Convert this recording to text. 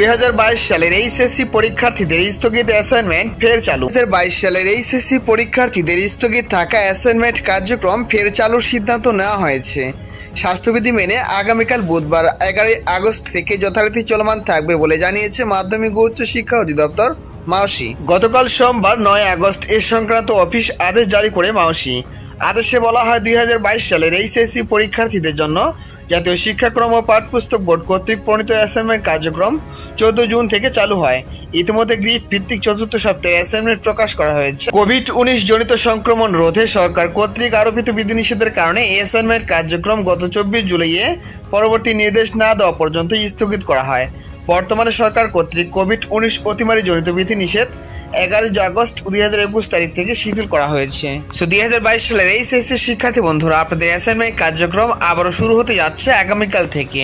2022 সালের এইচএসসি পরীক্ষার্থীদের স্থগিত অ্যাসাইনমেন্ট ফের চালু। 2022 সালের এইচএসসি পরীক্ষার্থীদের স্থগিত থাকা অ্যাসাইনমেন্ট কার্যক্রম ফের চালুর সিদ্ধান্ত নেওয়া হয়েছে। স্বাস্থ্যবিধি মেনে আগামীকাল বুধবার 11 আগস্ট থেকে যথারীতি চলমান থাকবে বলে জানিয়েছে মাধ্যমিক ও উচ্চ শিক্ষা অধিদপ্তর মাওসি। গতকাল সোমবার 9 আগস্ট এ সংক্রান্ত অফিস আদেশ জারি করে মাওসি। আদেশে বলা হয় 2022 সালের এইচএসসি পরীক্ষার্থীদের জন্য জাতীয় শিক্ষাক্রম ও পাঠ্যপুস্তক বোর্ড কর্তৃক প্রণীত অ্যাসাইনমেন্ট কার্যক্রম 14 জুন থেকে চালু হয়। ইতিমধ্যে গ্রিড ভিত্তিক চতুর্থ সপ্তাহে অ্যাসাইনমেন্ট প্রকাশ করা হয়েছে। কোভিড-19 জনিত সংক্রমণ রোধে সরকার কর্তৃক আরোপিত বিধিনিষেধের কারণে এই অ্যাসাইনমেন্ট কার্যক্রম গত 24 জুলাইয়ে পরবর্তী নির্দেশ না দেওয়া পর্যন্ত স্থগিত করা হয়। বর্তমানে সরকার কর্তৃক কোভিড-19 অতিমারি জনিত বিধিনিষেধ 11 আগস্ট 2021 তারিখ থেকে শিথিল করা হয়েছে। 2022 সালের এইচএসসি শিক্ষার্থী বন্ধুরা, আপনাদের অ্যাসাইনমেন্ট কার্যক্রম আবারও শুরু হতে যাচ্ছে আগামীকাল থেকে।